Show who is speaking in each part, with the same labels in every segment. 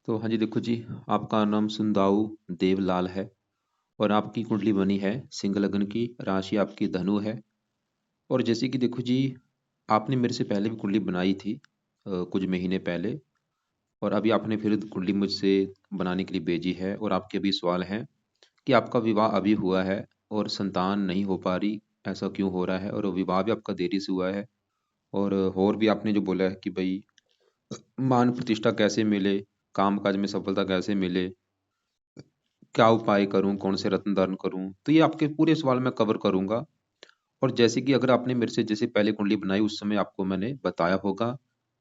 Speaker 1: तो हाँ जी, देखो जी, आपका नाम सुंदाऊ देवलाल है और आपकी कुंडली बनी है सिंह लग्न की, राशि आपकी धनु है। और जैसे कि देखो जी, आपने मेरे से पहले भी कुंडली बनाई थी कुछ महीने पहले। और अभी आपने फिर कुंडली मुझसे बनाने के लिए भेजी है और आपके अभी सवाल हैं कि आपका विवाह अभी हुआ है और संतान नहीं हो पा रही, ऐसा क्यों हो रहा है, और विवाह भी आपका देरी से हुआ है। और भी आपने जो बोला है कि भाई मान प्रतिष्ठा कैसे मिले, काम काज में सफलता कैसे मिले, क्या उपाय करूँ, कौन से रत्न दान करूँ? तो ये आपके पूरे सवाल मैं कवर करूँगा। और जैसे कि अगर आपने मेरे से जैसे पहले कुंडली बनाई उस समय आपको मैंने बताया होगा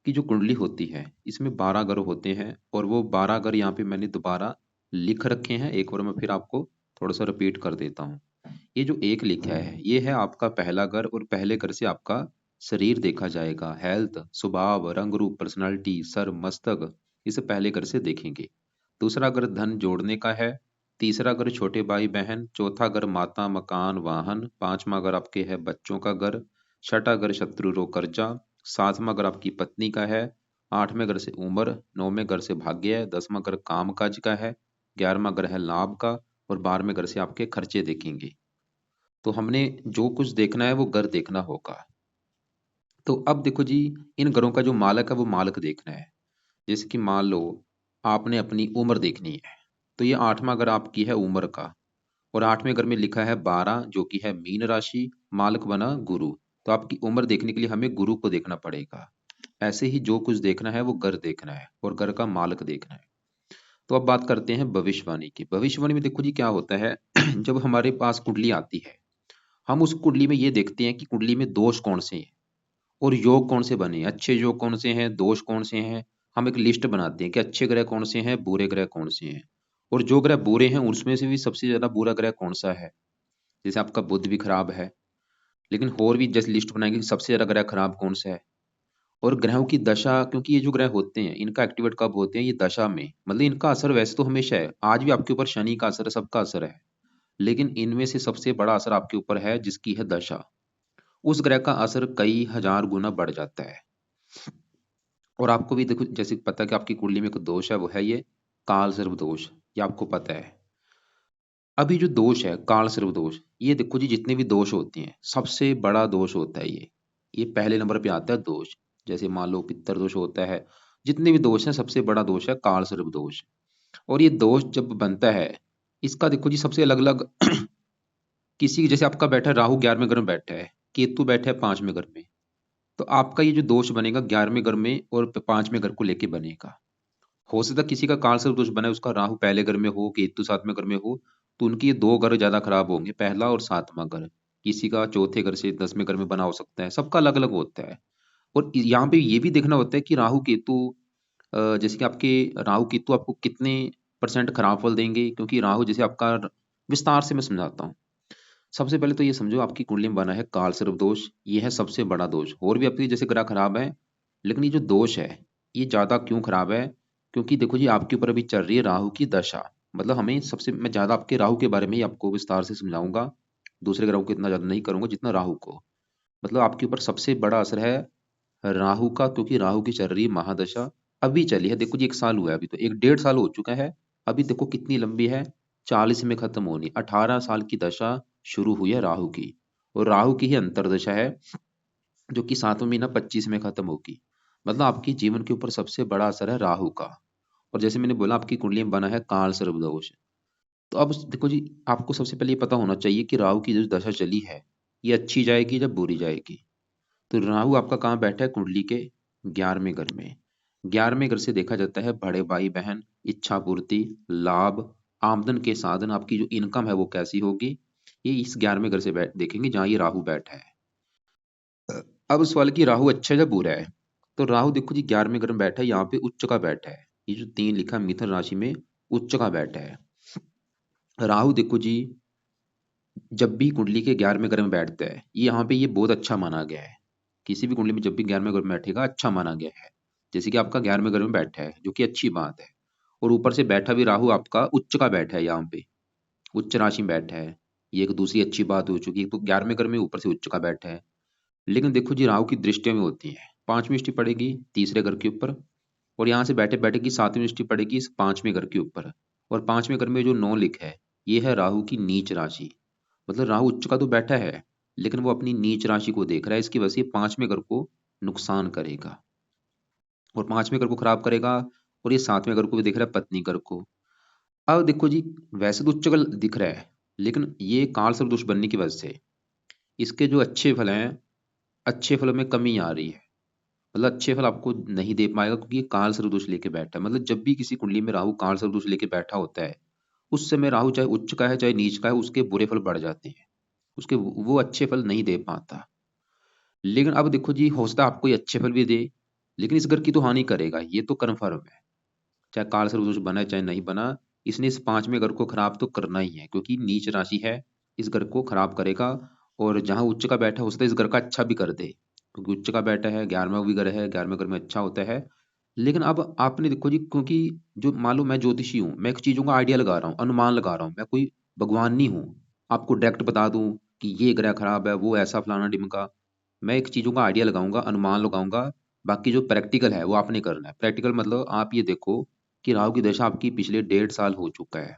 Speaker 1: कि जो कुंडली होती है इसमें 12 ग्रह होते हैं और वो 12 ग्रह यहाँ पे मैंने दोबारा लिख रखे हैं। एक बार मैं फिर आपको थोड़ा-सा रिपीट कर देता हूँ। ये जो 1 लिखा है, ये है आपका पहला घर और पहले घर से आपका शरीर देखा जाएगा, हेल्थ, स्वभाव, रंग रूप, पर्सनैलिटी, सर, मस्तक, इसे पहले घर से देखेंगे। दूसरा घर धन जोड़ने का है, तीसरा घर छोटे भाई-बहन, चौथा घर माता, मकान, वाहन, पाँचवाँ घर आपके है बच्चों का घर, छठा घर शत्रु रोग कर्जा, सातवाँ घर आपकी पत्नी का है, आठवें घर से उम्र, नौवें घर से भाग्य है, 10वां घर काम-काज का है, 11वां घर है लाभ का और 12वें घर से आपके खर्चे देखेंगे। तो हमने जो कुछ देखना है वो घर देखना होगा। तो अब देखो जी, इन घरों का जो मालक है वो मालक देखना है। जैसे कि मान लो आपने अपनी उम्र देखनी है, तो ये 8वां घर आपकी है उम्र का और 8वें घर में लिखा है 12 जो कि है मीन राशि, मालक बना गुरु। तो आपकी उम्र देखने के लिए हमें गुरु को देखना पड़ेगा। ऐसे ही जो कुछ देखना है वो घर देखना है और घर का मालक देखना है। तो अब बात करते हैं भविष्यवाणी की। भविष्यवाणी में देखो जी क्या होता है जब हमारे पास कुंडली आती है, हम उस कुंडली में ये देखते हैं कि कुंडली में दोष कौन से हैं और योग कौन से बने हैं, अच्छे योग कौन से हैं, दोष कौन से हैं। हम एक लिस्ट बनाते हैं कि अच्छे ग्रह कौन से हैं, बुरे ग्रह कौन से हैं। और जो ग्रह बुरे हैं उसमें से भी सबसे ज्यादा बुरा ग्रह कौन सा है। जैसे आपका बुध भी खराब है, लेकिन और भी जैसे लिस्ट बनाएंगे कि सबसे ज्यादा ग्रह खराब कौन सा है। और ग्रहों की दशा, क्योंकि ये जो ग्रह होते हैं इनका एक्टिवेट कब होते हैं, ये दशा में, मतलब इनका असर वैसे तो हमेशा है, आज भी आपके ऊपर शनि का असर है, सबका असर है। लेकिन इनमें से सबसे बड़ा असर आपके ऊपर है जिसकी है दशा। उस ग्रह का असर कई हजार गुना बढ़ जाता है। और आपको भी देखो जैसे पता है कि आपकी कुंडली में एक दोष है, वो है ये काल सर्प दोष। ये आपको पता है। अभी जो दोष है काल सर्प दोष, ये देखो जी जितने भी दोष होते हैं सबसे बड़ा दोष होता है ये पहले नंबर पे आता है दोष। जैसे मान लो पित्तर दोष होता है, जितने भी दोष हैं सबसे बड़ा दोष है काल सर्प दोष। और ये दोष जब बनता है, इसका देखो जी सबसे अलग अलग किसी जैसे आपका बैठा है राहु 11वें घर में बैठा है, केतु बैठा है 5वें घर में, तो आपका ये जो दोष बनेगा 11वें घर में और 5वें घर को लेके बनेगा। हो सकता है किसी का काल सर्प दोष बना है, उसका राहु पहले घर में हो, केतु 7वें घर में हो, तो उनके ये दो घर ज्यादा खराब होंगे, पहला और 7वां घर। किसी का चौथे घर से 10वें घर में बना हो सकता है, सबका अलग अलग होता है। और यहाँ पे ये भी देखना होता है कि राहु केतु जैसे कि आपके राहु केतु आपको कितने परसेंट खराब फल देंगे, क्योंकि राहु जैसे आपका विस्तार से मैं समझाता हूँ। सबसे पहले तो ये समझो आपकी कुंडली में बना है काल सर्प दोष, ये है सबसे बड़ा दोष। और भी आपकी जैसे ग्रह खराब है, लेकिन ये जो दोष है ये ज्यादा क्यों खराब है, क्योंकि देखो जी आपके ऊपर अभी चल रही है राहु की दशा। मतलब हमें सबसे, मैं ज्यादा आपके राहु के बारे में ही आपको विस्तार से समझाऊंगा, दूसरे ग्रहों को इतना ज्यादा नहीं करूंगा जितना राहु को। मतलब आपके ऊपर सबसे बड़ा असर है राहु का, क्योंकि राहु की चल रही है महादशा। अभी चली है, देखो जी 1 साल हुआ है, अभी तो 1 डेढ़ साल हो चुका है। अभी देखो कितनी लंबी है, 40 में खत्म होनी, 18 साल की दशा शुरू हुई है राहु की। और राहु की ही अंतरदशा है जो कि 7वां महीना 25 में खत्म होगी। मतलब आपकी जीवन के ऊपर सबसे बड़ा असर है राहु का। और जैसे मैंने बोला आपकी कुंडली में बना है काल सर्प दोष। तो अब देखो जी, आपको सबसे पहले ये पता होना चाहिए कि राहु की जो दशा चली है ये अच्छी जाएगी या बुरी जाएगी। तो राहु आपका कहाँ बैठा है कुंडली के 11वें घर में। 11वें घर से देखा जाता है बड़े भाई बहन, इच्छा पूर्ति, लाभ, आमदन के साधन, आपकी जो इनकम है वो कैसी होगी, ये इस 11वें घर से बैठ देखेंगे जहाँ ये राहु बैठा है। अब सवाल कि राहु अच्छा है या बुरा है। तो राहु देखो जी 11वें घर में बैठा है, यहाँ पे उच्च का बैठा है। ये जो 3 लिखा है मिथुन राशि में उच्च का बैठा है। राहु देखो जी जब भी कुंडली के 11वें घर में बैठता है, ये यहाँ पे ये बहुत अच्छा माना गया है। किसी भी कुंडली में जब भी 11वें घर में बैठेगा अच्छा माना गया है। जैसे कि आपका 11वें घर में बैठा है जो कि अच्छी बात है। और ऊपर से बैठा भी राहु आपका उच्च का बैठा है, यहाँ पे उच्च राशि में बैठा है। ये एक दूसरी अच्छी बात हो चुकी है। तो 11वें घर में ऊपर से उच्च का बैठा है। लेकिन देखो जी राहु की दृष्टियां भी होती हैं, 5वीं दृष्टि पड़ेगी तीसरे घर के ऊपर, और यहाँ से बैठे बैठे की 7वीं दृष्टि पड़ेगी इस 5वें घर के ऊपर। और 5वें घर में जो 9 लिख है, ये है राहु की नीच राशि। मतलब राहु उच्च का तो बैठा है, लेकिन वो अपनी नीच राशि को देख रहा है, इसकी वजह से 5वें घर को नुकसान करेगा और 5वें घर को खराब करेगा। और ये 7वें घर को भी देख रहा है, पत्नी घर को। अब देखो जी, वैसे तो उच्च बल दिख रहा है, लेकिन ये काल सर्प दोष बनने की वजह से इसके जो अच्छे फल हैं, अच्छे फलों में कमी आ रही है। मतलब अच्छे फल आपको नहीं दे पाएगा, क्योंकि ये काल सर्प दोष लेके बैठा है। मतलब जब भी किसी कुंडली में राहु काल सर्प दोष लेके बैठा होता है, उस समय राहु चाहे उच्च का है चाहे नीच का है, उसके बुरे फल बढ़ जाते हैं, उसके वो अच्छे फल नहीं दे पाता। लेकिन अब देखो जी, हो सकता है आपको ये अच्छे फल भी दे, लेकिन इस घर की तो हानि करेगा, ये तो कन्फर्म है। चाहे काल सर्प दोष बना है चाहे नहीं बना, इसने इस 5वें घर को खराब तो करना ही है, क्योंकि नीच राशि है, इस घर को खराब करेगा। और जहां उच्च का बैठा हो सकता है इस घर का अच्छा भी कर दे, क्योंकि उच्च का बैठा है, 11वां भी घर है, 11वें घर में अच्छा होता है। लेकिन अब आपने देखो जी, क्योंकि जो मान लो मैं ज्योतिषी हूँ, मैं एक चीजों का आइडिया लगा रहा हूँ, अनुमान लगा रहा हूँ, मैं कोई भगवान नहीं हूँ आपको डायरेक्ट बता दूं कि ये ग्रह खराब है, वो ऐसा फलाना डिमका। मैं एक चीजों का आइडिया लगाऊंगा, अनुमान लगाऊंगा। बाकी जो प्रैक्टिकल है वो आपने करना है। प्रैक्टिकल मतलब आप ये देखो कि राहु की दशा आपकी पिछले 1.5 साल हो चुका है,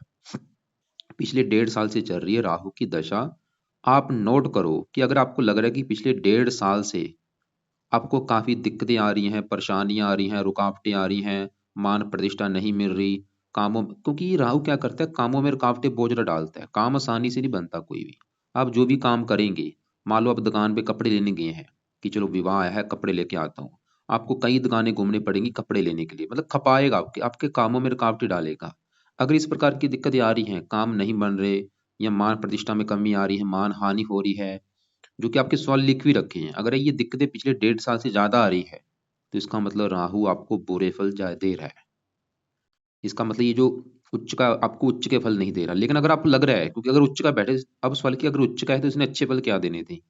Speaker 1: पिछले 1.5 साल से चल रही है राहु की दशा। आप नोट करो कि अगर आपको लग रहा है कि पिछले 1.5 साल से आपको काफी दिक्कतें आ रही हैं, परेशानियां आ रही हैं, रुकावटें आ रही हैं, मान प्रतिष्ठा नहीं मिल रही, कामों, क्योंकि ये राहु क्या करता है, कामों में रुकावटें बहुत ज्यादा डालता है। काम आसानी से नहीं बनता कोई भी। आप जो भी काम करेंगे, मान लो आप दुकान पे कपड़े लेने गए हैं कि चलो विवाह आया है कपड़े लेके आता हूँ, आपको कई दुकानें घूमनी पड़ेंगी कपड़े लेने के लिए। मतलब खपाएगा, आपके आपके कामों में रुकावटें डालेगा। अगर इस प्रकार की दिक्कतें आ रही हैं, काम नहीं बन रहे, या मान प्रतिष्ठा में कमी आ रही है, मान हानि हो रही है, जो कि आपके सवाल लिख भी रखे हैं, अगर ये दिक्कतें पिछले 1.5 साल से ज्यादा आ रही है, तो इसका मतलब राहु आपको बुरे फल दे रहा है। इसका मतलब ये जो उच्च का आपको उच्च के फल नहीं दे रहा। लेकिन अगर आपको लग रहा है, क्योंकि अगर उच्च का बैठे, अब सवाल कि अगर उच्च का है तो इसने अच्छे फल क्या देने थे।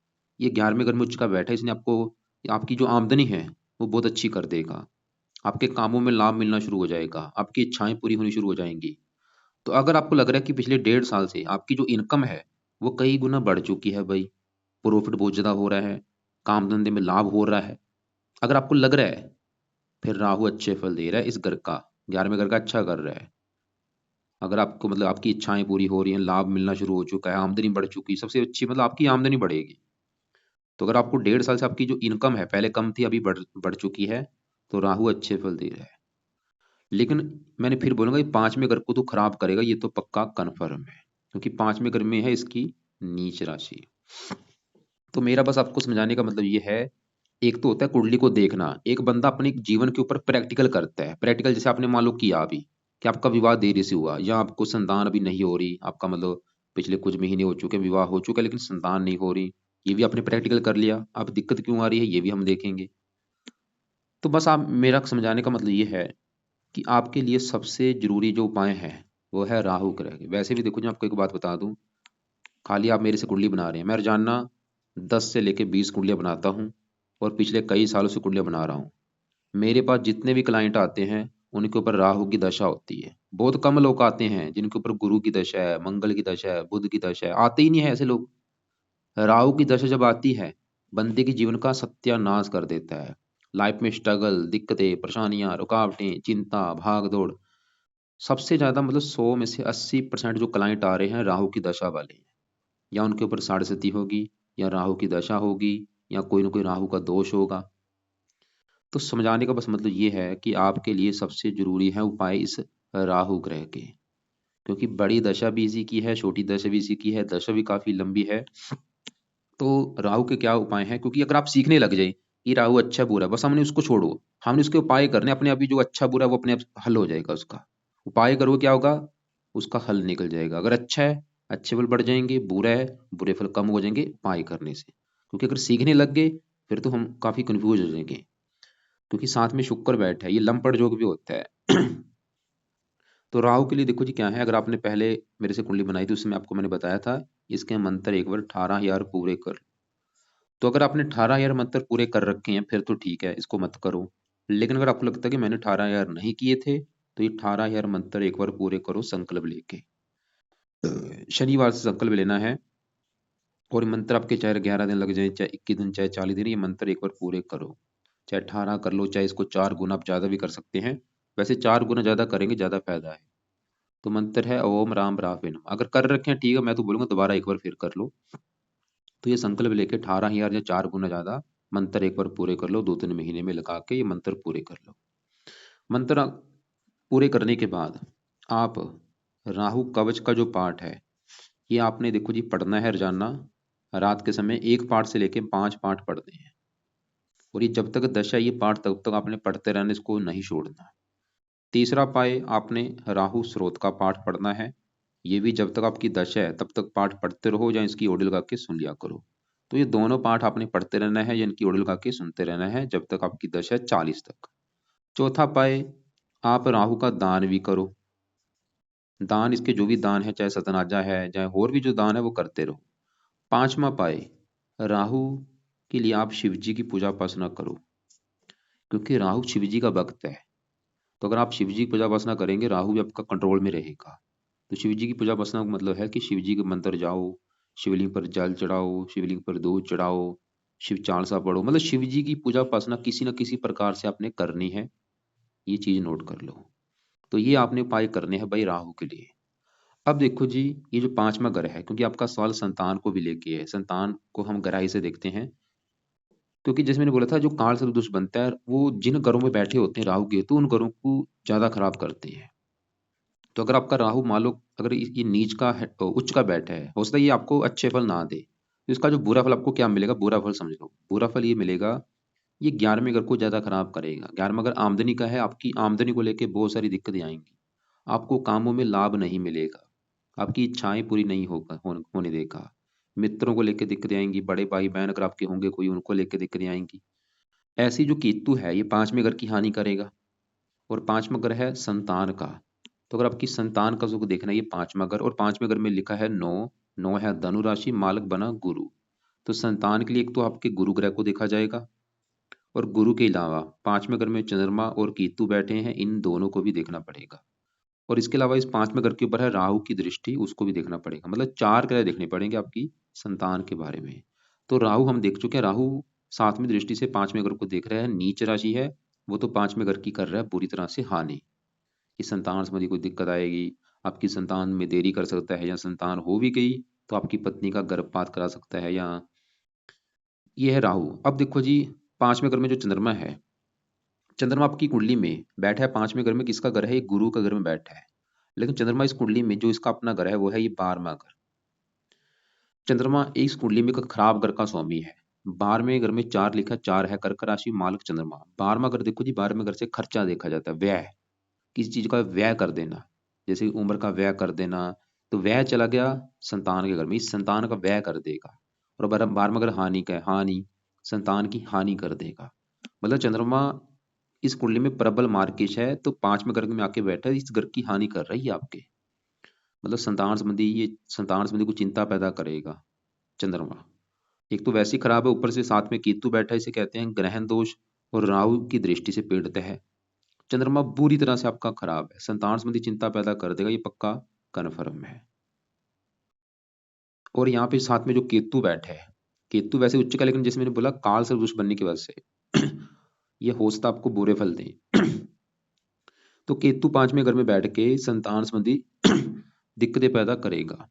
Speaker 1: ये 11वें घर में उच्च का बैठा है, इसने आपको, आपकी जो आमदनी है वो बहुत अच्छी कर देगा, आपके कामों में लाभ मिलना शुरू हो जाएगा, आपकी इच्छाएं पूरी होनी शुरू हो जाएंगी। तो अगर आपको लग रहा है कि पिछले 1.5 साल से आपकी जो इनकम है वो कई गुना बढ़ चुकी है भाई, प्रॉफिट बहुत ज्यादा हो रहा है, काम धंधे में लाभ हो रहा है, अगर आपको लग रहा है, फिर राहु अच्छे फल दे रहा है, इस घर का 11वें घर का अच्छा कर रहा है। अगर आपको मतलब आपकी इच्छाएं पूरी हो रही हैं, लाभ मिलना शुरू हो चुका है, आमदनी बढ़ चुकी है, सबसे अच्छी मतलब आपकी आमदनी बढ़ेगी। तो अगर आपको 1.5 साल से आपकी जो इनकम है पहले कम थी अभी बढ़ बढ़ चुकी है, तो राहु अच्छे फल दे रहा है। लेकिन मैंने फिर बोलूंगा, ये 5वें घर को तो खराब करेगा, ये तो पक्का कन्फर्म है, क्योंकि 5वें घर में है इसकी नीच राशि। तो मेरा बस आपको समझाने का मतलब ये है, एक तो होता है कुंडली को देखना, एक बंदा अपने जीवन के ऊपर प्रैक्टिकल करता है। प्रैक्टिकल जैसे आपने मान लो किया अभी, कि आपका विवाह देरी से हुआ, या आपको संतान अभी नहीं हो रही, आपका मतलब पिछले कुछ महीने हो चुके विवाह हो चुका है लेकिन संतान नहीं हो रही, ये भी आपने प्रैक्टिकल कर लिया। अब दिक्कत क्यों आ रही है ये भी हम देखेंगे। तो बस आप, मेरा समझाने का मतलब ये है कि आपके लिए सबसे जरूरी जो उपाय है वो है राहु ग्रह के। वैसे भी देखो, जो आपको एक बात बता दूं, खाली आप मेरे से कुंडली बना रहे हैं, मैं रोजाना 10 से लेके 20 कुंडलियां बनाता हूँ, और पिछले कई सालों से कुंडलियां बना रहा हूँ। मेरे पास जितने भी क्लाइंट आते हैं, उनके ऊपर राहु की दशा होती है। बहुत कम लोग आते हैं जिनके ऊपर गुरु की दशा है, मंगल की दशा है, बुध की दशा है, आते ही नहीं है ऐसे लोग। राहु की दशा जब आती है, बंदे के जीवन का सत्यानाश कर देता है। लाइफ में स्ट्रगल, दिक्कतें, परेशानियां, रुकावटें, चिंता, भाग दौड़, सबसे ज्यादा मतलब 100 में से 80% जो क्लाइंट आ रहे हैं राहु की दशा वाले हैं। या उनके ऊपर साढ़े होगी, या राहु की दशा होगी, या कोई ना कोई राहु का दोष होगा। तो समझाने का बस मतलब ये है कि आपके लिए सबसे जरूरी है उपाय इस राहु ग्रह के, क्योंकि बड़ी दशा भी इसी की है, छोटी दशा भी इसी की है, दशा भी काफी लंबी है। तो राहु के क्या उपाय हैं, क्योंकि अगर आप सीखने लग जाए कि राहु अच्छा बुरा है, बस हमने उसको छोड़ो, हमने उसके उपाय करने, अपने आप ही जो अच्छा बुरा है वो अपने आप हल हो जाएगा उसका। उपाय करो क्या होगा, उसका हल निकल जाएगा। अगर अच्छा है, अच्छे फल बढ़ जाएंगे, बुरा है, बुरे फल कम हो जाएंगे उपाय करने से। क्योंकि अगर सीखने लग गए, फिर तो हम काफी कंफ्यूज हो जाएंगे, क्योंकि साथ में शुक्र बैठा है, ये लंपट योग भी होता है। तो राहु के लिए देखो जी क्या है, अगर आपने पहले मेरे से कुंडली बनाई थी उसमें आपको मैंने बताया था, इसके मंत्र एक बार 18,000 पूरे कर। तो अगर आपने 18,000 मंत्र पूरे कर रखे हैं फिर तो ठीक है, इसको मत करो। लेकिन अगर आपको लगता है कि मैंने 18,000 नहीं किए थे, तो ये 18,000 मंत्र एक बार पूरे करो संकल्प लेके। शनिवार से संकल्प लेना है, और ये मंत्र आपके चाहे 11 दिन लग जाए, चाहे 21 दिन, चाहे 40 दिन, ये मंत्र एक बार पूरे करो। चाहे 18 कर लो, चाहे इसको 4 गुना आप ज्यादा भी कर सकते हैं। वैसे 4 गुना ज़्यादा करेंगे ज़्यादा फायदा है। तो मंत्र है ओम राम रावे नमः। अगर कर रखे हैं ठीक है, मैं तो बोलूँगा दोबारा एक बार फिर कर लो। तो ये संकल्प लेके 18,000 या 4 गुना ज़्यादा मंत्र एक बार पूरे कर लो, 2-3 महीने में लगा के ये मंत्र पूरे कर लो। मंत्र पूरे करने के बाद आप राहु कवच का जो पाठ है ये आपने देखो जी पढ़ना है रोजाना। रात के समय 1 पाठ से लेके 5 पाठ पढ़ने हैं, और ये जब तक दशा ये पाठ तब तक आपने पढ़ते रहना, इसको नहीं छोड़ना। तीसरा पाए आपने राहु स्रोत का पाठ पढ़ना है। ये भी जब तक आपकी दशा है तब तक पाठ पढ़ते रहो या इसकी ऑडियो लगा के सुन लिया करो। तो ये दोनों पाठ आपने पढ़ते रहना है या इनकी ऑडियो लगा के सुनते रहना है जब तक आपकी दशा है 40 तक। चौथा पाए आप राहु का दान भी करो। दान इसके जो भी दान है, चाहे सतनाजा है चाहे और भी जो दान है वो करते रहो। पांचवा पाए राहु के लिए आप शिव जी की पूजा उपासना करो, क्योंकि राहु शिव जी का भक्त है। तो अगर आप शिव जी की पूजा उपासना करेंगे राहु भी आपका कंट्रोल में रहेगा। तो शिव जी की पूजा उपासना का मतलब है कि शिव जी के मंदिर जाओ, शिवलिंग पर जल चढ़ाओ, शिवलिंग पर दूध चढ़ाओ, शिव चालीसा पढ़ो, मतलब शिव जी की पूजा उपासना किसी न किसी प्रकार से आपने करनी है। ये चीज नोट कर लो। तो ये आपने उपाय करने हैं भाई राहु के लिए। अब देखो जी, ये जो पांचवा ग्रह है, क्योंकि आपका सवाल संतान को भी लेके है, संतान को हम गहराई से देखते हैं। क्योंकि जैसे मैंने बोला था जो काल सर्प दोष बनता है वो जिन घरों में बैठे होते हैं राहु केतु उन घरों को ज्यादा खराब करते हैं। तो अगर आपका राहु मान लो अगर ये नीच का है, उच्च का बैठा है, हो सकता है ये आपको अच्छे फल ना दे, तो इसका जो बुरा फल आपको क्या मिलेगा, बुरा फल समझ लो। बुरा फल ये मिलेगा, ये 11वें घर को ज्यादा खराब करेगा। 11वां घर आमदनी का है, आपकी आमदनी को लेके बहुत सारी दिक्कतें आएंगी, आपको कामों में लाभ नहीं मिलेगा, आपकी इच्छाएं पूरी नहीं होने देगा। मित्रों को लेकर दिक्कतें आएंगी, बड़े भाई बहन अगर आपके होंगे कोई उनको लेकर दिक्कतें आएंगी। ऐसी जो केतु है ये 5वें घर की हानि करेगा। और 5वां घर है संतान का। तो अगर आपकी संतान का सुख देखना है ये 5वां घर, और 5वें घर में लिखा है 9, 9 है धनु राशि, मालक बना गुरु। तो संतान के लिए एक तो आपके गुरु ग्रह को देखा जाएगा, और गुरु के अलावा 5वें घर में चंद्रमा और केतु बैठे हैं, इन दोनों को भी देखना पड़ेगा। और इसके अलावा इस 5वें घर के ऊपर है राहु की दृष्टि, उसको भी देखना पड़ेगा। मतलब 4 ग्रह देखने पड़ेंगे आपकी संतान के बारे में। तो राहु हम देख चुके हैं, राहु 7वीं दृष्टि से 5वें घर को देख रहा है, नीच राशि है, वो तो 5वें घर की कर रहा है पूरी तरह से हानि। कि संतान संबंधी कोई दिक्कत आएगी, आपकी संतान में देरी कर सकता है, या संतान हो भी गई तो आपकी पत्नी का गर्भपात करा सकता है। या ये है राहु। अब देखो जी 5वें घर में जो चंद्रमा है, चंद्रमा आपकी कुंडली में बैठा है 5वें घर में, किसका घर है, ये गुरु का घर में बैठा है। लेकिन चंद्रमा इस कुंडली में जो इसका अपना घर है वो है ये 12वां घर। चंद्रमा इस कुंडली में एक खराब घर का स्वामी है। 12वें घर में 4 लिखा, 4 है कर्क राशि, मालक चंद्रमा। 12वां घर देखो जी, 12वें घर से खर्चा देखा जाता है, व्यय, किसी चीज का व्यय कर देना, जैसे उम्र का व्यय कर देना। तो व्यय चला गया संतान के घर में, इस संतान का व्यय कर देगा। और 12वां घर हानि का है, हानि, संतान की हानि कर देगा। मतलब चंद्रमा इस कुंडली में प्रबल मार्केश है, तो 5वें घर में आके बैठा है, इस घर की हानि कर रही है आपके। मतलब संतान संबंधी, ये संतान संबंधी कुछ चिंता पैदा करेगा चंद्रमा। एक तो वैसे ही खराब है, ऊपर से साथ में केतु बैठा है, इसे कहते हैं ग्रहण दोष, और राहु की दृष्टि से पीड़ित है। चंद्रमा बुरी तरह से आपका खराब है, संतान संबंधी चिंता पैदा कर देगा, ये पक्का कन्फर्म है। और यहाँ पे साथ में जो केतु बैठे है, केतु वैसे उच्च का, लेकिन जैसे मैंने बोला काल सर्वदोष बनने की वजह से ये हो सकता आपको बुरे फल दे। तो केतु 5वें घर में बैठ के संतान संबंधी दिक्कतें पैदा करेगा।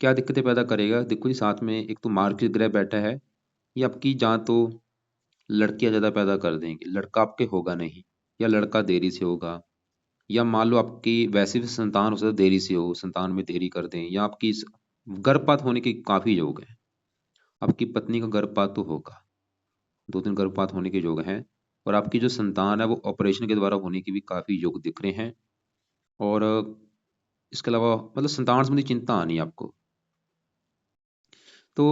Speaker 1: क्या दिक्कतें पैदा करेगा, देखो जी साथ में एक तो मार्ग ग्रह बैठा है, ये आपकी जहाँ तो लड़कियां ज्यादा पैदा कर देंगे, लड़का आपके होगा नहीं, या लड़का देरी से होगा, या मान लो आपकी वैसे भी संतान हो सकता है देरी से हो, संतान में देरी कर दें, या आपकी गर्भपात होने के काफी योग हैं। आपकी पत्नी का गर्भपात तो होगा, 2 3 गर्भपात होने के योग हैं। और आपकी जो संतान है वो ऑपरेशन के द्वारा होने के भी काफी योग दिख रहे हैं। और इसके अलावा मतलब संतान संबंधी चिंता आनी है आपको। तो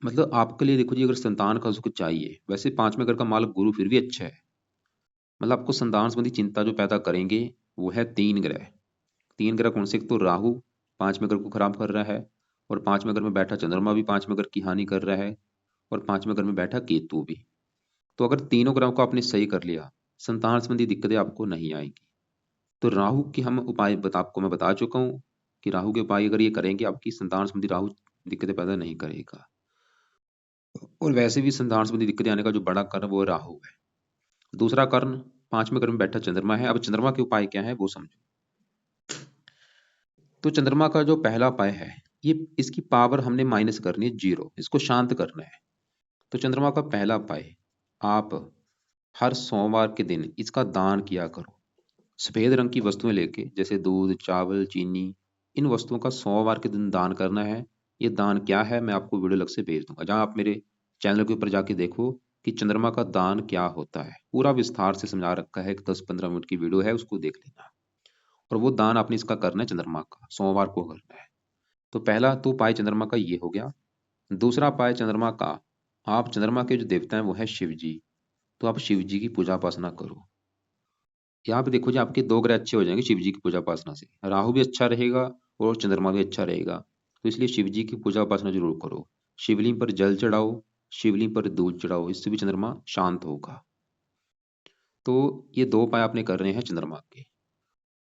Speaker 1: मतलब आपके लिए देखो जी, अगर संतान का सुख चाहिए, वैसे 5वें घर का मालक गुरु फिर भी अच्छा है, मतलब आपको संतान संबंधी चिंता जो पैदा करेंगे वो है 3 ग्रह। 3 ग्रह कौन से, एक तो राहु 5वें घर को खराब कर रहा है, और 5वें घर में बैठा चंद्रमा भी 5वें घर की हानि कर रहा है, और 5वें घर में बैठा केतु भी। तो अगर तीनों ग्रहों को आपने सही कर लिया, संतान संबंधी दिक्कतें आपको नहीं आएगी। तो राहु की हम उपाय आपको मैं बता चुका हूँ कि राहु के उपाय अगर ये करेंगे, आपकी संतान संबंधी राहु दिक्कतें पैदा नहीं करेगा। और वैसे भी संतान संबंधी दिक्कतें आने का जो बड़ा कारण वो राहु है। दूसरा कारण 5वें घर में बैठा चंद्रमा है। अब चंद्रमा के उपाय क्या है वो समझो। तो चंद्रमा का जो पहला उपाय है, ये इसकी पावर हमने माइनस करनी है 0, इसको शांत करना है। तो चंद्रमा का पहला उपाय, आप हर सोमवार के दिन इसका दान किया करो। सफेद रंग की वस्तुएं लेके, जैसे दूध, चावल, चीनी, इन वस्तुओं का सोमवार के दिन दान करना है। ये दान क्या है मैं आपको वीडियो अलग से भेज दूंगा, जहां आप मेरे चैनल के ऊपर जाके देखो कि चंद्रमा का दान क्या होता है। पूरा विस्तार से समझा रखा है, एक 10-15 मिनट की वीडियो है, उसको देख लेना। और वो दान आपने इसका करना है, चंद्रमा का सोमवार को करना है। तो पहला तो उपाय चंद्रमा का ये हो गया। दूसरा उपाय चंद्रमा का, आप चंद्रमा के जो देवता हैं वो है शिव जी। तो आप शिव जी की पूजा उपासना करो। यहाँ पे देखो जी, आपके 2 ग्रह अच्छे हो जाएंगे शिव जी की पूजा उपासना से। राहु भी अच्छा रहेगा और चंद्रमा भी अच्छा रहेगा। तो इसलिए शिव जी की पूजा उपासना जरूर करो। शिवलिंग पर जल चढ़ाओ, शिवलिंग पर दूध चढ़ाओ, इससे भी चंद्रमा शांत होगा। तो ये 2 उपाय आपने कर रहे हैं चंद्रमा के।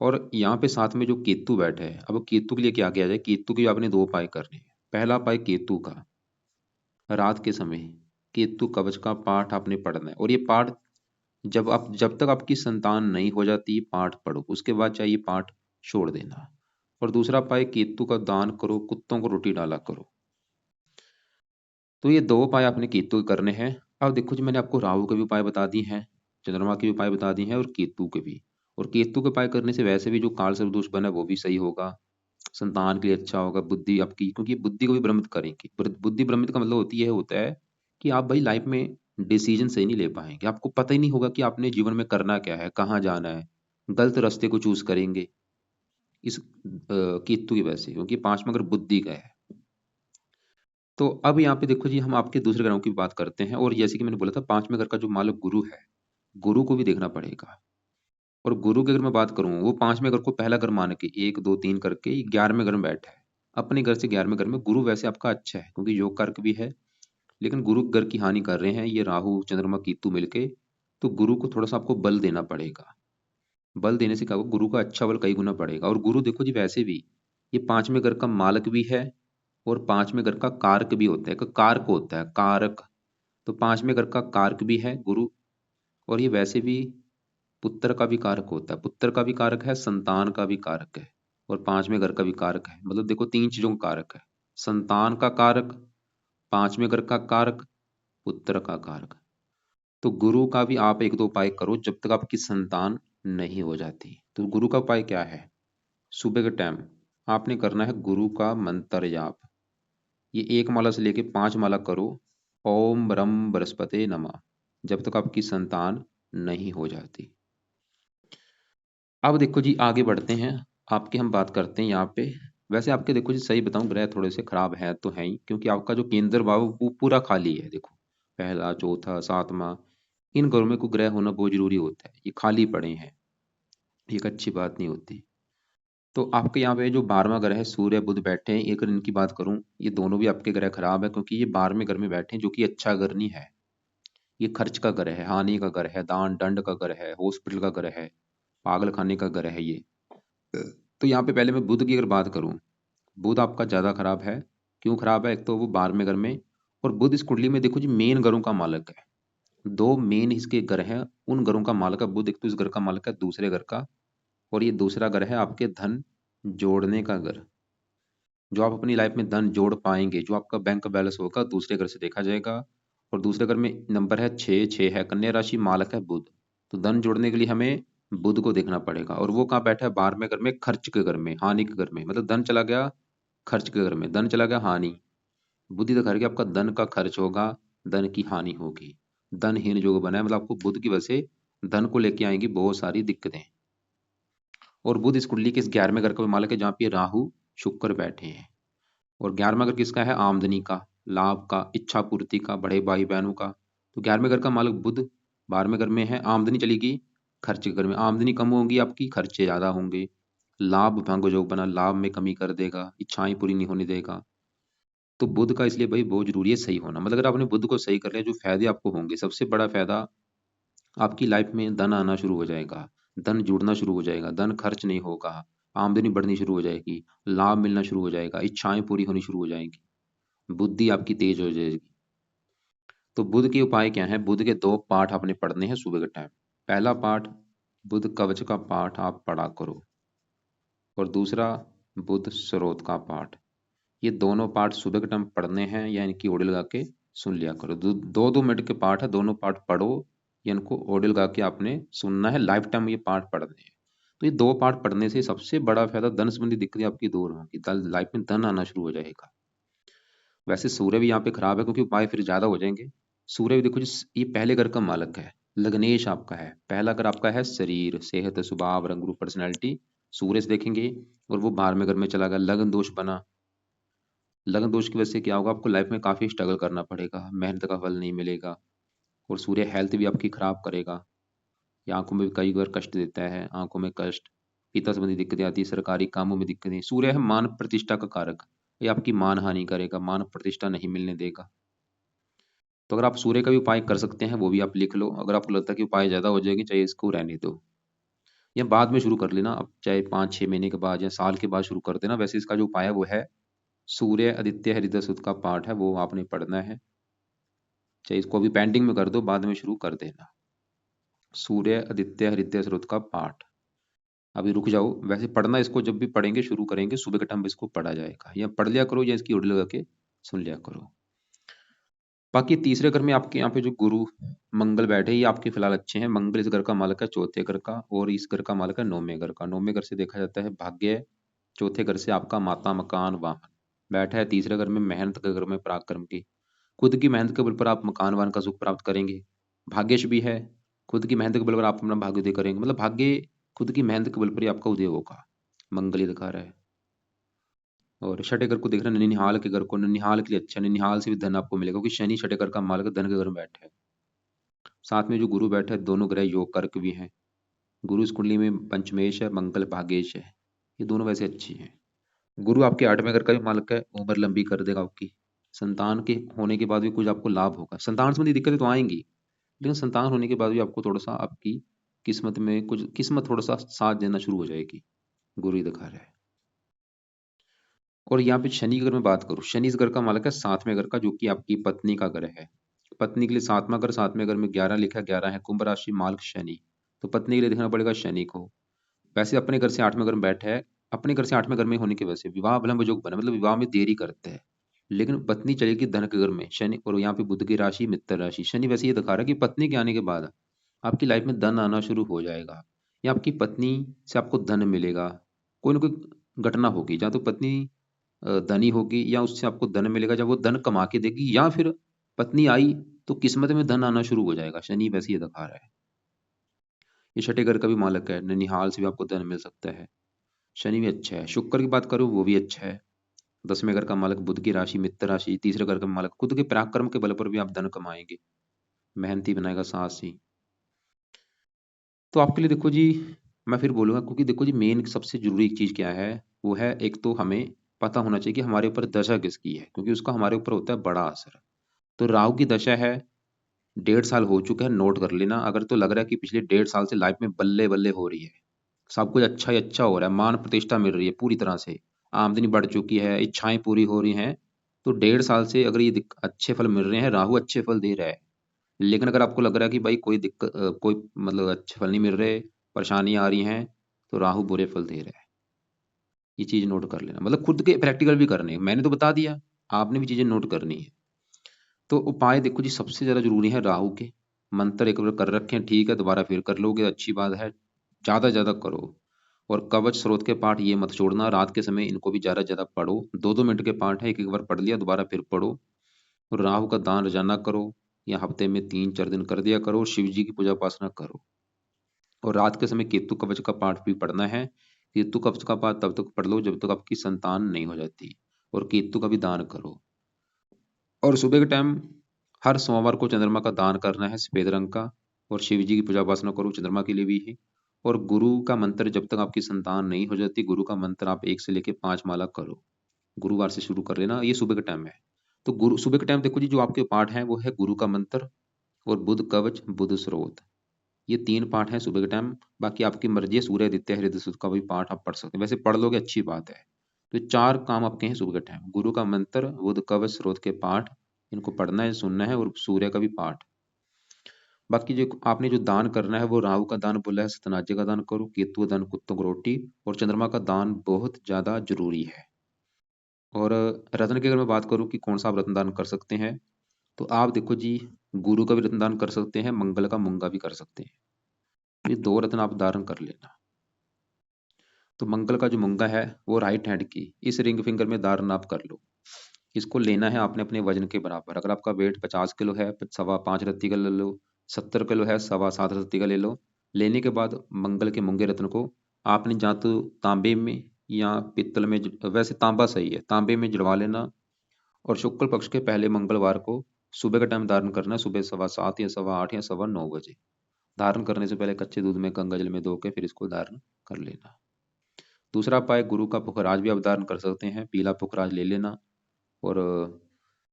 Speaker 1: और यहाँ पे साथ में जो केतु बैठा है, अब केतु के लिए क्या किया जाए, केतु के आपने 2 उपाय करने हैं। पहला उपाय केतु का, रात के समय केतु कवच का पाठ आपने पढ़ना है। और ये पाठ जब तक आपकी संतान नहीं हो जाती पाठ पढ़ो, उसके बाद चाहिए पाठ छोड़ देना। और दूसरा उपाय, केतु का दान करो, कुत्तों को रोटी डाला करो। तो ये 2 उपाय आपने केतु के करने हैं। अब देखो जी, मैंने आपको राहु के भी उपाय बता दिए हैं, चंद्रमा के भी उपाय बता दिए हैं, और केतु के भी। और केतु के उपाय करने से वैसे भी जो काल सर्प दोष बना है वो भी सही होगा, संतान के लिए अच्छा होगा, बुद्धि आपकी, क्योंकि बुद्धि को भी भ्रमित करेंगे। बुद्धि भ्रमित का मतलब होता है कि आप भाई लाइफ में डिसीजन सही नहीं ले पाएंगे, आपको पता ही नहीं होगा कि आपने जीवन में करना क्या है, कहाँ जाना है, गलत रास्ते को चूज करेंगे इस केतु की वजह से, क्योंकि 5 में अगर बुद्धि का है। तो अब यहाँ पे देखो जी, हम आपके दूसरे ग्रहों की बात करते हैं। और जैसे कि मैंने बोला था, 5वें घर का जो मालक गुरु है, गुरु को भी देखना पड़ेगा। और गुरु की अगर मैं बात करूं, वो 5वें घर को पहला घर मान के 1 2 3 करके 11वें घर में बैठा है। अपने घर से 11वें घर में गुरु वैसे आपका अच्छा है, क्योंकि योग कारक भी है। लेकिन गुरु घर की हानि कर रहे हैं ये राहु, चंद्रमा, केतु मिलके। तो गुरु को थोड़ा सा आपको बल देना पड़ेगा। बल देने से क्या होगा, गुरु का अच्छा बल कई गुना बढ़ेगा। और गुरु देखो जी, वैसे भी ये 5वें घर का मालक भी है और 5वें घर का कारक भी होता है। एक कारक होता है, कारक। तो 5वें घर का कारक भी है गुरु। और ये वैसे भी पुत्र का भी कारक होता है, पुत्र का भी कारक है, संतान का भी कारक है, और 5वें घर का भी कारक है। मतलब देखो, 3 चीजों का कारक है, संतान का कारक, 5वें घर का कारक, पुत्र का कारक। तो गुरु का भी आप 1 2 उपाय करो जब तक आपकी संतान नहीं हो जाती। तो गुरु का उपाय क्या है, सुबह के टाइम आपने करना है गुरु का मंत्र जाप। ये 1 माला से लेके 5 माला करो, ओम ब्रह्म बृहस्पति नमः, जब तक आपकी संतान नहीं हो जाती। अब देखो जी, आगे बढ़ते हैं। आपके हम बात करते हैं यहाँ पे। वैसे आपके देखो जी, सही बताऊं, ग्रह थोड़े से खराब है तो है ही, क्योंकि आपका जो केंद्र भाव वो पूरा खाली है। देखो, पहला, चौथा, 7वां, इन घरों में कोई ग्रह होना बहुत जरूरी होता है। ये खाली पड़े हैं, ये एक अच्छी बात नहीं होती। तो आपके यहाँ पे जो 12वां ग्रह है, सूर्य बुध बैठे हैं। एक इनकी बात करूं, ये दोनों भी आपके ग्रह खराब है, क्योंकि ये 12वें घर में बैठे हैं, जो कि अच्छा घर नहीं है। ये खर्च का ग्रह है, हानि का ग्रह है, दान दंड का ग्रह है, हॉस्पिटल का ग्रह है, पागल खाने का ग्रह है ये। तो यहाँ पे पहले मैं बुध की अगर बात करूं, बुध आपका ज़्यादा खराब है। क्यों खराब है, एक तो वो 12वें घर में, और बुध इस कुंडली में देखो जी मेन घरों का मालक है। 2 मेन इसके घर हैं, उन घरों का मालक है बुध। एक तो इस घर का मालक है दूसरे घर का, और ये दूसरा घर है आपके धन जोड़ने का घर। जो आप अपनी लाइफ में धन जोड़ पाएंगे, जो आपका बैंक बैलेंस होगा, दूसरे घर से देखा जाएगा। और दूसरे घर में नंबर है 6, 6 है, कन्या राशि, मालक है बुध। तो धन जोड़ने के लिए हमें बुध को देखना पड़ेगा। और वो कहाँ बैठा है, 12वें घर में, खर्च के घर में, हानि के घर में। मतलब धन चला गया खर्च के घर में, धन चला गया हानि। बुद्धि का घर के आपका धन का खर्च होगा, धन की हानि होगी। धनहीन योग बना है, मतलब आपको बुध की वजह से धन को लेके आएंगी बहुत सारी दिक्कतें। और बुध इस कुंडली के इस 11वें घर का भी मालक है, जहाँ पे राहु शुक्र बैठे हैं। और 11वां घर किसका है, आमदनी का, लाभ का, इच्छा पूर्ति का, बड़े भाई बहनों का। तो 11वें घर का मालक बुध 12वें घर में है, आमदनी चलेगी खर्च के घर में, आमदनी कम होगी आपकी, खर्चे ज्यादा होंगे। लाभ भंग योग बना, लाभ में कमी कर देगा, इच्छाएं पूरी नहीं होने देगा। तो बुध का इसलिए भाई बहुत जरूरी है सही होना। मतलब अगर आपने बुध को सही कर लिया, जो फायदे आपको होंगे, सबसे बड़ा फायदा, आपकी लाइफ में धन आना शुरू हो जाएगा, धन जुड़ना शुरू हो जाएगा, धन खर्च नहीं होगा, आमदनी बढ़नी शुरू हो जाएगी, लाभ मिलना शुरू हो जाएगा, इच्छाएं पूरी होनी शुरू हो जाएंगी, बुद्धि आपकी तेज हो जाएगी। तो बुध के उपाय क्या है, बुध के 2 पाठ आपने पढ़ने हैं सुबह के टाइम। पहला पाठ, बुध कवच का पाठ आप पढ़ा करो। और दूसरा, बुध स्रोत का पाठ। ये दोनों पाठ सुबह के टाइम पढ़ने हैं या इनकी ऑडियो लगा के सुन लिया करो। दो दो, 2 मिनट के पाठ है, दोनों पाठ पढ़ो या इनको ऑडियो लगा के आपने सुनना है, लाइफ टाइम ये पाठ पढ़ने हैं। तो ये 2 पाठ पढ़ने से सबसे बड़ा फायदा, धन संबंधी दिक्कतें आपकी दूर होंगी, लाइफ में धन आना शुरू हो जाएगा। वैसे सूर्य भी यहाँ पे खराब है क्योंकि उपाय फिर ज्यादा हो जाएंगे। सूर्य भी देखो जिस ये पहले घर का मालक है, लग्नेश आपका है। पहला घर आपका है शरीर, सेहत, स्वभाव, रंग रूप, पर्सनैलिटी, सूर्य से देखेंगे। और वो 12वें घर में चला गया, लग्न दोष बना। लग्न दोष की वजह से क्या होगा, आपको लाइफ में काफी स्ट्रगल करना पड़ेगा, मेहनत का फल नहीं मिलेगा। और सूर्य हेल्थ भी आपकी खराब करेगा। या आंखों में भी कई बार कष्ट देता है, आंखों में कष्ट, पित्त संबंधी दिक्कतें आती है, सरकारी कामों में दिक्कतें। सूर्य है मान प्रतिष्ठा का कारक, ये आपकी मान हानि करेगा, मान प्रतिष्ठा नहीं मिलने देगा। तो अगर आप सूर्य का भी उपाय कर सकते हैं वो भी आप लिख लो। अगर आपको लगता है कि उपाय ज्यादा हो जाएगी, चाहे इसको रहने दो या बाद में शुरू कर लेना, अब चाहे 5-6 महीने के बाद या साल के बाद शुरू कर देना। वैसे इसका जो उपाय है वो है सूर्य आदित्य हृदय सुद का पाठ है, वो आपने पढ़ना है। चाहे इसको अभी पेंडिंग में कर दो, बाद में शुरू कर देना। सूर्य आदित्य हृदय स्रोत का पाठ अभी रुक जाओ। वैसे पढ़ना इसको जब भी पढ़ेंगे, शुरू करेंगे सुबह के टाइम इसको पढ़ा जाएगा, या पढ़ लिया करो या इसकी ऑडियो लगा के सुन लिया करो। बाकी तीसरे घर में आपके यहाँ पे जो गुरु मंगल बैठे, ये आपके फिलहाल अच्छे हैं। मंगल इस घर का मालक है चौथे घर का, और इस घर का मालक है 9वें घर का। 9वें घर से देखा जाता है भाग्य। चौथे घर से आपका माता, मकान, वाहन। बैठा है तीसरे घर में मेहनत के घर में, पराक्रम की। खुद की मेहनत के बल पर आप मकान वाहन का सुख प्राप्त करेंगे। भाग्यश भी है, खुद की मेहनत के बल पर आप अपना भाग्योदय करेंगे। मतलब भाग्य खुद की मेहनत के बल पर ही आपका उदय होगा, मंगल ही दिखा रहा है। और छठे घर को देख रहे हैं, ननिहाल के घर को। ननिहाल के लिए अच्छा, ननिहाल से भी धन आपको मिलेगा क्योंकि शनि छठे घर का मालक धन के घर में बैठा है। साथ में जो गुरु बैठे हैं, दोनों ग्रह योग करक भी हैं। गुरु इस कुंडली में पंचमेश है, मंगल भाग्येश है। ये दोनों वैसे अच्छी हैं। गुरु आपके 8वें घर का भी मालक है, उम्र लंबी कर देगा आपकी। संतान के होने के बाद भी कुछ आपको लाभ होगा। संतान संबंधी दिक्कतें तो आएंगी, लेकिन संतान होने के बाद भी आपको थोड़ा सा आपकी किस्मत में कुछ, किस्मत थोड़ा सा साथ देना शुरू हो जाएगी। गुरु ही दिखा रहा है। और यहाँ पे शनि की अगर मैं बात करूँ, शनि इस घर का मालक है 7वें घर का, जो कि आपकी पत्नी का घर है। पत्नी के लिए 7वां घर, 7वें घर में 11 लिखा, 11 है कुंभ राशि, मालक शनि। तो पत्नी के लिए देखना पड़ेगा शनि को। वैसे अपने घर से 8वें घर में बैठा है, अपने घर से 8वें घर में होने की वजह से विवाह विलंब योग बना, मतलब विवाह में देरी करते हैं। लेकिन पत्नी चलेगी धन के घर में शनि, और यहाँ पे बुध की राशि मित्र राशि। शनि वैसे ये दिखा रहा है कि पत्नी के आने के बाद आपकी लाइफ में धन आना शुरू हो जाएगा, या आपकी पत्नी से आपको धन मिलेगा। कोई ना कोई घटना होगी जहाँ तो पत्नी धनी होगी, या उससे आपको धन मिलेगा जब वो धन कमा के देगी, या फिर पत्नी आई तो किस्मत में धन आना शुरू हो जाएगा। शनि वैसे ये दिखा रहा है। ये छठे घर का भी मालक है, ननिहाल से भी आपको धन मिल सकता है। शनि भी अच्छा है। शुक्र की बात करूँ वो भी अच्छा है। 10वें घर का मालक बुध की राशि मित्र राशि, तीसरे घर का मालक खुद के पराक्रम के बल पर भी आप धन कमाएंगे, मेहनती बनाएगा साहसी। तो आपके लिए देखो जी, मैं फिर बोलूंगा, क्योंकि देखो जी मेन सबसे जरूरी चीज क्या है, वो है एक तो हमें पता होना चाहिए कि हमारे ऊपर दशा किसकी है, क्योंकि उसका हमारे ऊपर होता है बड़ा असर। तो राहु की दशा है, 1.5 साल हो चुका है, नोट कर लेना। अगर तो लग रहा है कि पिछले 1.5 साल से लाइफ में बल्ले बल्ले हो रही है, सब कुछ अच्छा ही अच्छा हो रहा है, मान प्रतिष्ठा मिल रही है पूरी तरह से, आमदनी बढ़ चुकी है, इच्छाएं पूरी हो रही हैं, तो 1.5 साल से अगर ये अच्छे फल मिल रहे हैं, राहु अच्छे फल दे रहा है। लेकिन अगर आपको लग रहा है कि भाई कोई दिक्कत, कोई मतलब अच्छे फल नहीं मिल रहे, परेशानी आ रही हैं, तो राहु बुरे फल दे रहा है। ये चीज नोट कर लेना, मतलब खुद के प्रैक्टिकल भी करने हैं। मैंने तो बता दिया, आपने भी चीजें नोट करनी है। तो उपाय देखो जी, सबसे ज्यादा जरूरी है राहु के मंत्र एक बार कर रखे हैं, ठीक है, दोबारा फिर कर लोगे अच्छी बात है, ज्यादा ज्यादा करो। और कवच स्रोत के पाठ ये मत छोड़ना, रात के समय इनको भी ज्यादा ज्यादा पढ़ो। 2-2 मिनट के पाठ है, एक एक बार पढ़ लिया, दोबारा फिर पढ़ो। और राहु का दान रोजाना करो, या हफ्ते में 3-4 दिन कर दिया करो। शिव जी की पूजा उपासना करो। और रात के समय केतु कवच का पाठ भी पढ़ना है। केतु कवच का पाठ तब तक पढ़ लो जब तक आपकी संतान नहीं हो जाती, और केतु का भी दान करो। और सुबह के टाइम हर सोमवार को चंद्रमा का दान करना है, सफेद रंग का। और शिव जी की पूजा उपासना करो, चंद्रमा के लिए भी है। और गुरु का मंत्र जब तक आपकी संतान नहीं हो जाती, गुरु का मंत्र आप 1 से लेके 5 माला करो। गुरुवार से शुरू कर लेना, ये सुबह के टाइम है। तो गुरु सुबह के टाइम देखो जी, जो आपके पाठ हैं वो है गुरु का मंत्र और बुध कवच, बुध स्रोत। ये 3 पाठ हैं सुबह के टाइम। बाकी आपकी मर्जी है, सूर्य आदित्य हृदय सुध का भी पाठ आप पढ़ सकते हैं, वैसे पढ़ लोगे अच्छी बात है। तो ये 4 काम आपके हैं सुबह के टाइम, गुरु का मंत्र, बुध कवच, स्रोत के पाठ, इनको पढ़ना है, सुनना है, और सूर्य का भी पाठ। बाकी जो आपने जो दान करना है वो राहु का दान बोला है, सतनाजे का दान करो, केतु का दान कुत्तों को रोटी, और चंद्रमा का दान बहुत ज़्यादा जरूरी है। और रत्न की अगर मैं बात करूँ कि कौन सा आप रत्न दान कर सकते हैं, तो आप देखो जी, गुरु का भी रत्न दान कर सकते हैं, मंगल का मूंगा भी कर सकते हैं। ये दो रत्न आप धारण कर लेना। तो मंगल का जो मूंगा है वो राइट हैंड की इस रिंग फिंगर में धारण आप कर लो। इसको लेना है आपने अपने वजन के बराबर। अगर आपका वेट 50 किलो है, 5.25 रत्ती का ले लो। 70 किलो है, 7.25 रत्ती का ले लो। लेने के बाद मंगल के मूंगे रत्न को आपने या तो तांबे में या पित्तल में, वैसे तांबा सही है, तांबे में जड़वा लेना। और शुक्ल पक्ष के पहले मंगलवार को सुबह का टाइम धारण करना है, सुबह 7:15 या 8:15 या 9:15 बजे। धारण करने से पहले कच्चे दूध में गंगा जल में धो के फिर इसको धारण कर लेना। दूसरा उपाय, गुरु का पुखराज भी आप धारण कर सकते हैं, पीला पुखराज ले लेना। और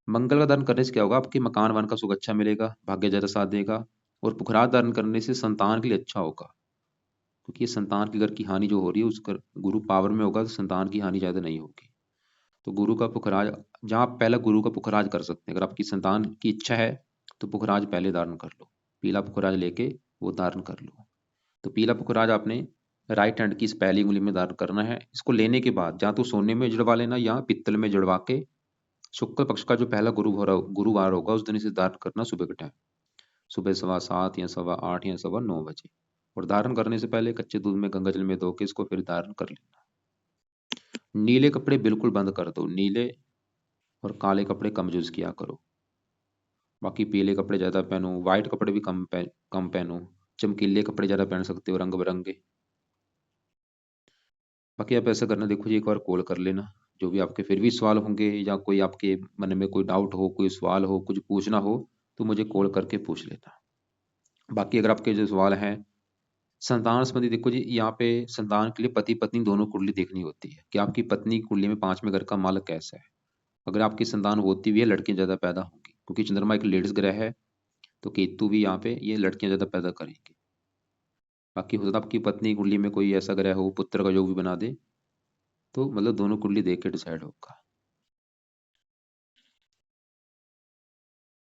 Speaker 1: मंगल का धारण करने से क्या होगा, आपके मकान वन का सुख अच्छा मिलेगा, भाग्य ज्यादा साथ देगा। और पुखराज धारण करने से संतान के लिए अच्छा होगा, क्योंकि ये संतान के घर की हानि जो हो रही है उसका गुरु पावर में होगा, तो संतान की हानि ज्यादा नहीं होगी। तो गुरु का पुखराज, जहाँ आप पहला गुरु का पुखराज कर सकते हैं, अगर आपकी संतान की इच्छा है तो पुखराज पहले धारण कर लो, पीला पुखराज लेके वो धारण कर लो। तो पीला पुखराज आपने राइट हैंड की इस पहली उंगली में धारण करना है। इसको लेने के बाद या तो सोने में जड़वा लेना या पित्तल में जड़वा के शुक्ल पक्ष का जो पहला गुरुवार होगा उस दिन इसे धारण करना, सुबह के टाइम, सुबह 7:15 या 8:15 या 9:15 बजे। और धारण करने से पहले कच्चे दूध में गंगा जल में धो के इसको फिर धारण कर लेना। नीले कपड़े बिल्कुल बंद कर दो, नीले और काले कपड़े कम यूज किया करो। बाकी पीले कपड़े ज़्यादा पहनो, वाइट कपड़े भी कम पहनो। चमकीले कपड़े ज़्यादा पहन सकते हो, रंग बिरंगे। बाकी आप ऐसा करना, देखो जी एक बार कॉल कर लेना, जो भी आपके फिर भी सवाल होंगे या कोई आपके मन में कोई डाउट हो, कोई सवाल हो, कुछ पूछना हो, तो मुझे कॉल करके पूछ लेना। बाकी अगर आपके जो सवाल हैं संतान संबंधी, देखो जी यहाँ पे संतान के लिए पति पत्नी दोनों कुंडली देखनी होती है कि आपकी पत्नी की कुंडली में 5वें घर का मालक कैसा है। अगर आपकी संतान होती भी है, लड़कियां ज़्यादा पैदा होंगी, क्योंकि चंद्रमा एक लेडीज ग्रह है, तो केतु भी यहाँ पे ये लड़कियां ज़्यादा पैदा करेंगी। बाकी हो सकता है आपकी पत्नी की कुंडली में कोई ऐसा ग्रह हो पुत्र का योग भी बना दे, तो मतलब दोनों कुंडली देख के डिसाइड होगा।